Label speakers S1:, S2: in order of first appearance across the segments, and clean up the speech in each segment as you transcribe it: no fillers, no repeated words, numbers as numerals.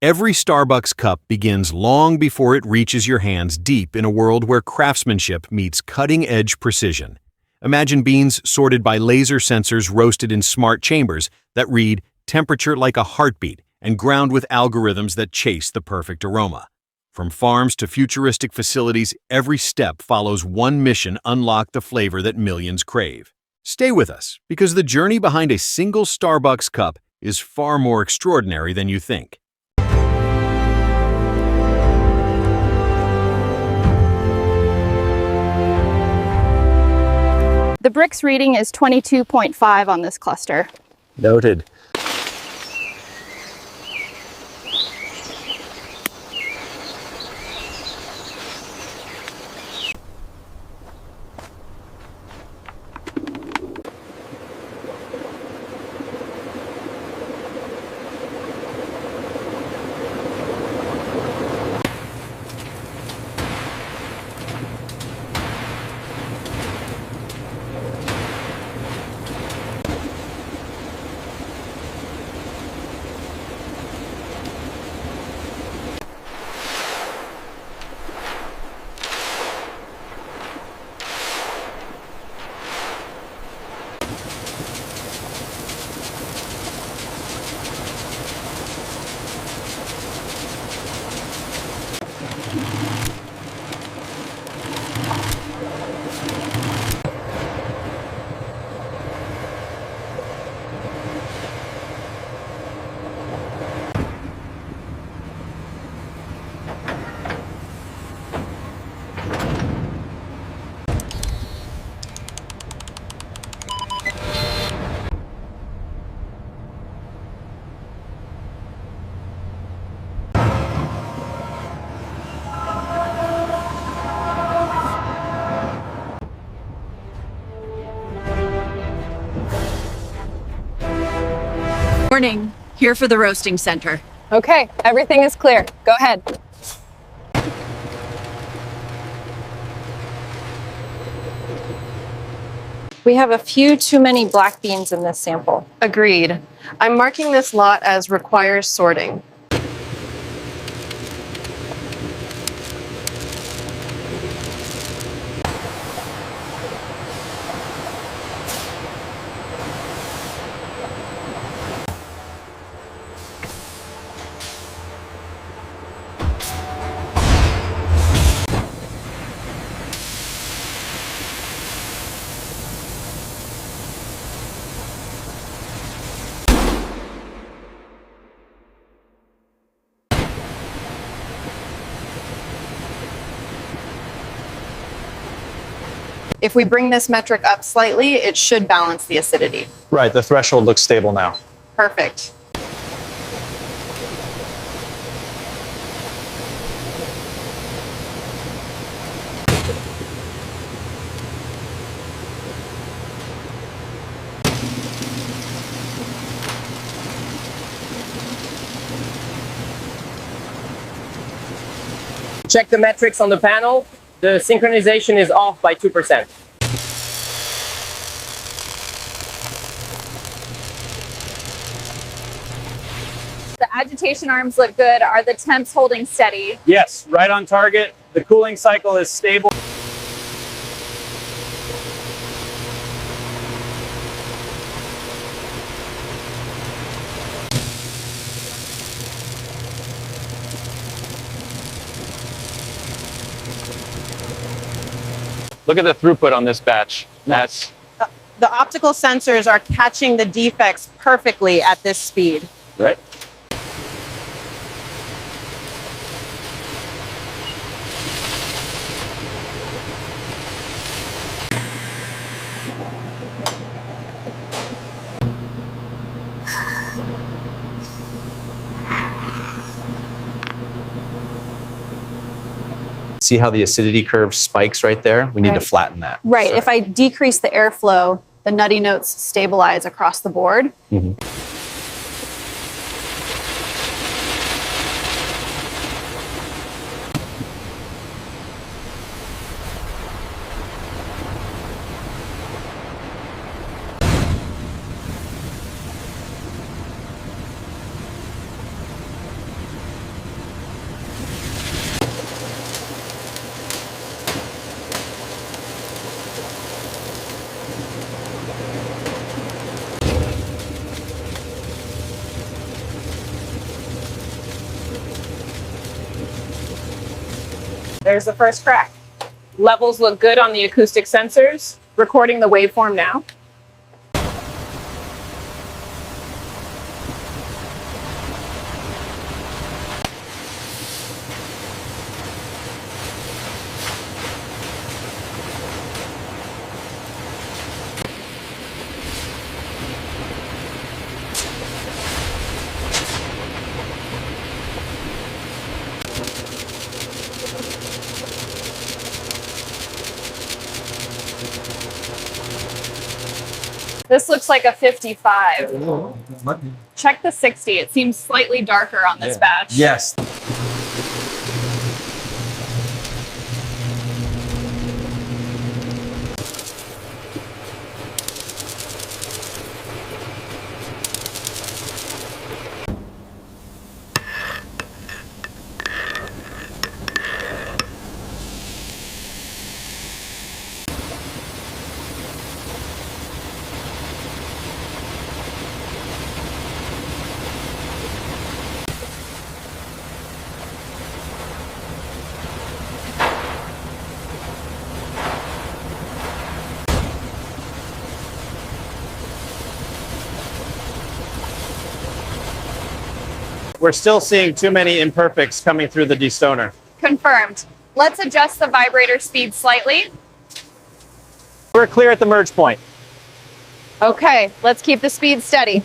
S1: Every Starbucks cup begins long before it reaches your hands, deep in a world where craftsmanship meets cutting-edge precision. Imagine beans sorted by laser sensors roasted in smart chambers that read temperature like a heartbeat and ground with algorithms that chase the perfect aroma. From farms to futuristic facilities, every step follows one mission: unlock the flavor that millions crave. Stay with us, because the journey behind a single Starbucks cup is far more extraordinary than you think.
S2: The Brix reading is 22.5 on this cluster.
S3: Noted.
S4: Morning, here for the roasting center.
S2: Okay, everything is clear. Go ahead. We have a few too many black beans in this sample.
S5: Agreed. I'm marking this lot as requires sorting. If we bring this metric up slightly, it should balance the acidity.
S3: Right, the threshold looks stable now.
S5: Perfect.
S6: Check the metrics on the panel. The synchronization is off by 2%.
S2: The agitation arms look good. Are the temps holding steady?
S6: Yes, right on target. The cooling cycle is stable.
S3: Look at the throughput on this batch. That's
S5: The optical sensors are catching the defects perfectly at this speed.
S3: right. See how the acidity curve spikes right there? We need to
S2: Right.
S3: flatten that.
S2: Right,
S3: Sorry.
S2: if I decrease the airflow, the nutty notes stabilize across the board.
S6: There's the first crack. Levels look good on the acoustic sensors. Recording the waveform now.
S2: This looks like a 55. Check the 60. It seems slightly darker on this batch.
S3: Yes. We're still seeing too many imperfects coming through the destoner.
S2: Confirmed. Let's adjust the vibrator speed slightly.
S3: We're clear at the merge point.
S2: Okay, let's keep the speed steady.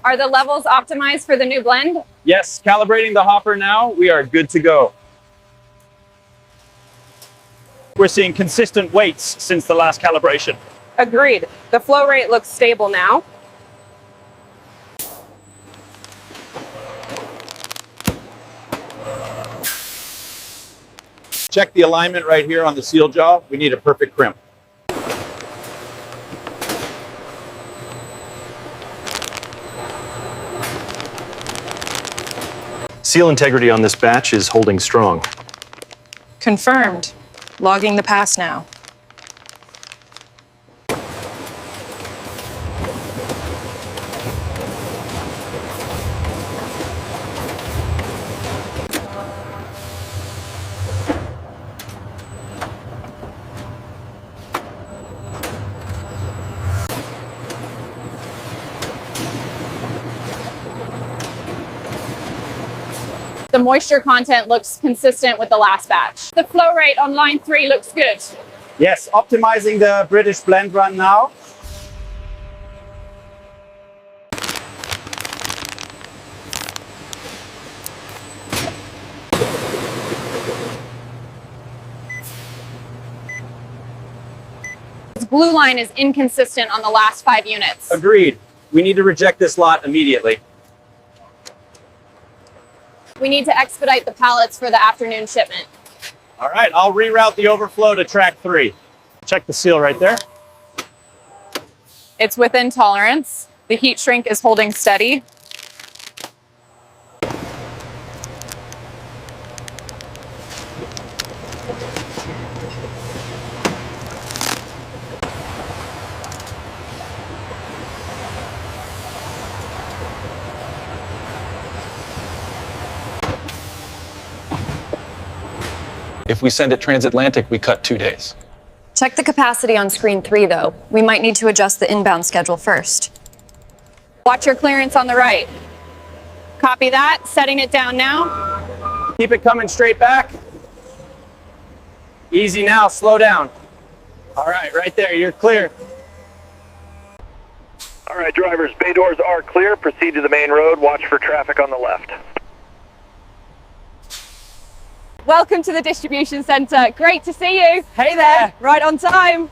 S2: Are the levels optimized for the new blend?
S3: Yes, calibrating the hopper now, we are good to go. We're seeing consistent weights since the last calibration.
S6: Agreed. The flow rate looks stable now.
S7: Check the alignment right here on the seal jaw. We need a perfect crimp.
S1: Seal integrity on this batch is holding strong.
S8: Confirmed. Logging the pass now.
S2: The moisture content looks consistent with the last batch. The flow rate on line 3 looks good.
S7: Yes, optimizing the British blend run now.
S2: This blue line is inconsistent on the last 5 units.
S3: Agreed. We need to reject this lot immediately.
S2: We need to expedite the pallets for the afternoon shipment.
S7: All right, I'll reroute the overflow to track 3.
S3: Check the seal right there.
S2: It's within tolerance. The heat shrink is holding steady.
S3: If we send it transatlantic, we cut 2 days.
S8: Check the capacity on screen 3, though. We might need to adjust the inbound schedule first.
S2: Watch your clearance on the right. Copy that, setting it down now.
S3: Keep it coming straight back. Easy now, slow down. All right, right there, you're clear.
S9: All right, drivers, bay doors are clear. Proceed to the main road. Watch for traffic on the left.
S2: Welcome to the distribution center. Great to see you. Hey there, right on time.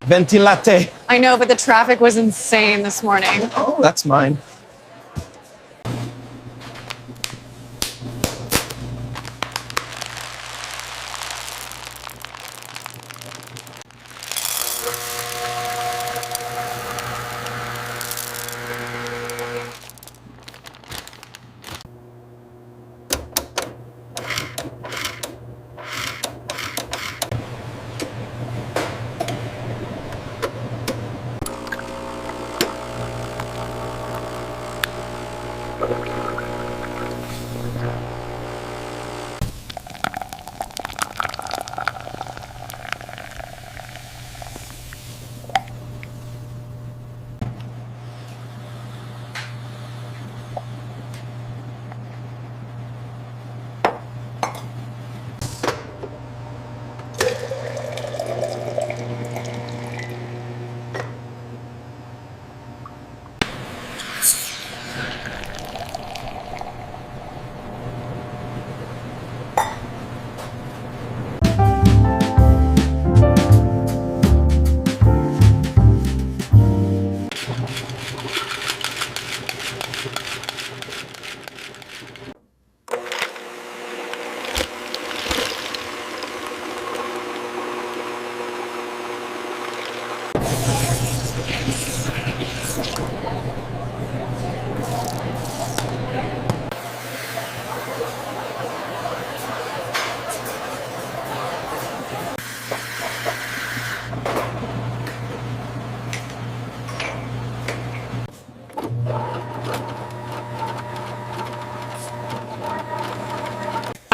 S7: Venti latte.
S2: I know, but the traffic was insane this morning.
S7: Oh, that's mine.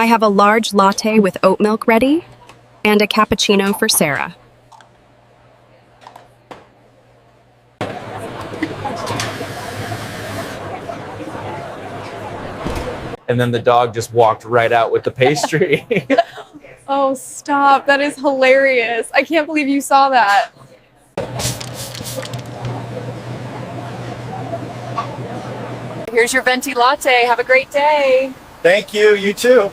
S10: I have a large latte with oat milk ready and a cappuccino for Sarah.
S3: And then the dog just walked right out with the pastry.
S2: Oh, stop. That is hilarious. I can't believe you saw that. Here's your venti latte. Have a great day.
S7: Thank you. You too.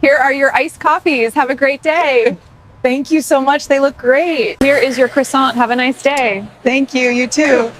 S2: Here are your iced coffees. Have a great day. Thank you so much. They look great. Here is your croissant. Have a nice day.
S5: Thank you. You too.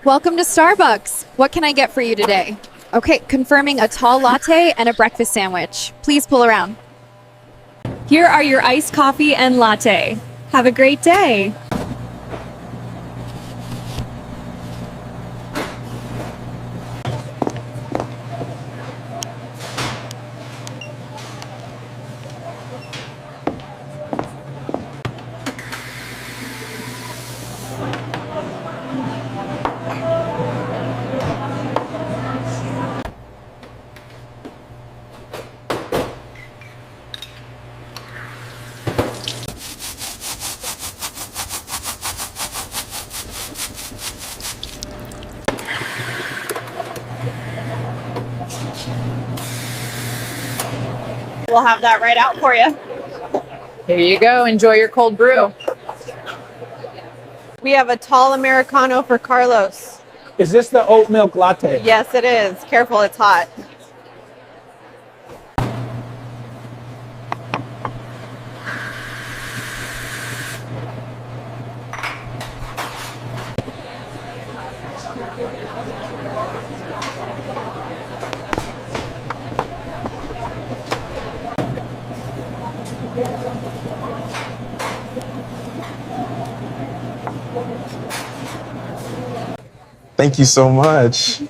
S11: Welcome to Starbucks. What can I get for you today? Okay, confirming a tall latte and a breakfast sandwich. Please pull around.
S2: Here are your iced coffee and latte. Have a great day.
S5: We'll have that right out for you.
S6: Here you go. Enjoy your cold brew.
S5: We have a tall Americano for Carlos.
S7: Is this the oat milk latte?
S5: Yes, it is. Careful, it's hot.
S12: Thank you so much.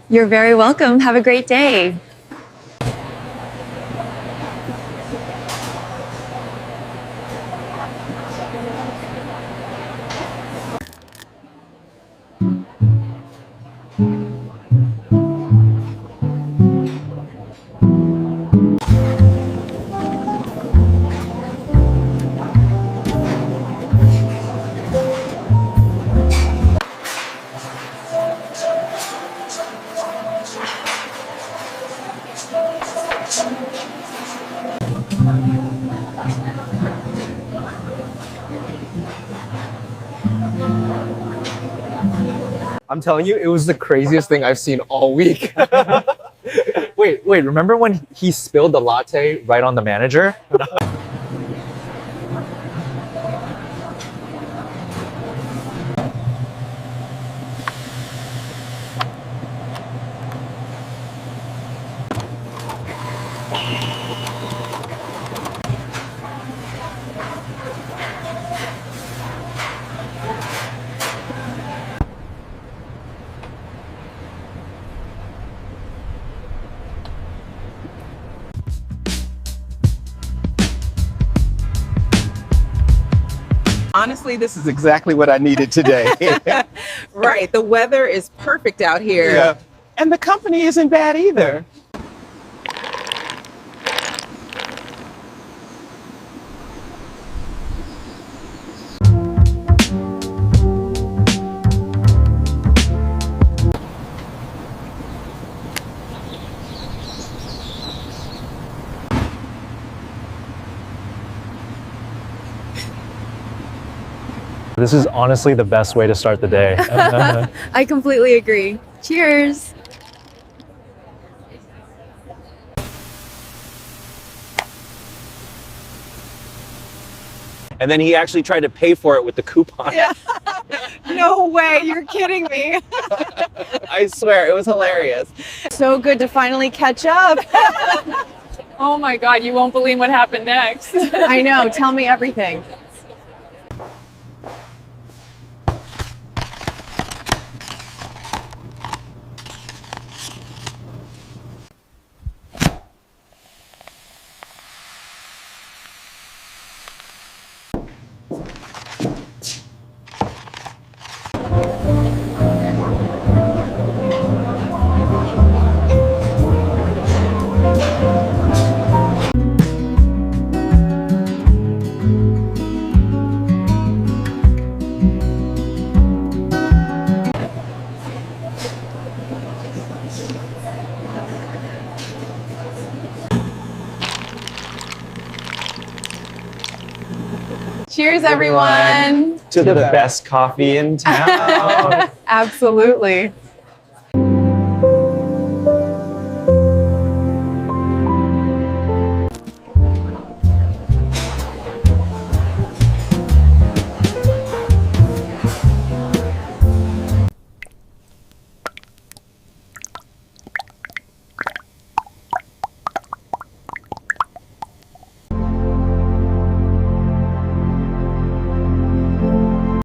S8: You're very welcome. Have a great day.
S3: I'm telling you, it was the craziest thing I've seen all week.
S13: Wait, remember when he spilled the latte right on the manager?
S7: Honestly, this is exactly what I needed today.
S6: Right. The weather is perfect out here.
S7: Yeah. And the company isn't bad either.
S13: This is honestly the best way to start the day.
S11: I completely agree. Cheers.
S3: And then he actually tried to pay for it with the coupon.
S2: Yeah. No way, you're kidding me.
S3: I swear, it was hilarious.
S5: So good to finally catch up.
S2: Oh my God, you won't believe what happened next.
S5: I know, tell me everything.
S2: Cheers, everyone.
S12: To the best coffee in town.
S2: Absolutely.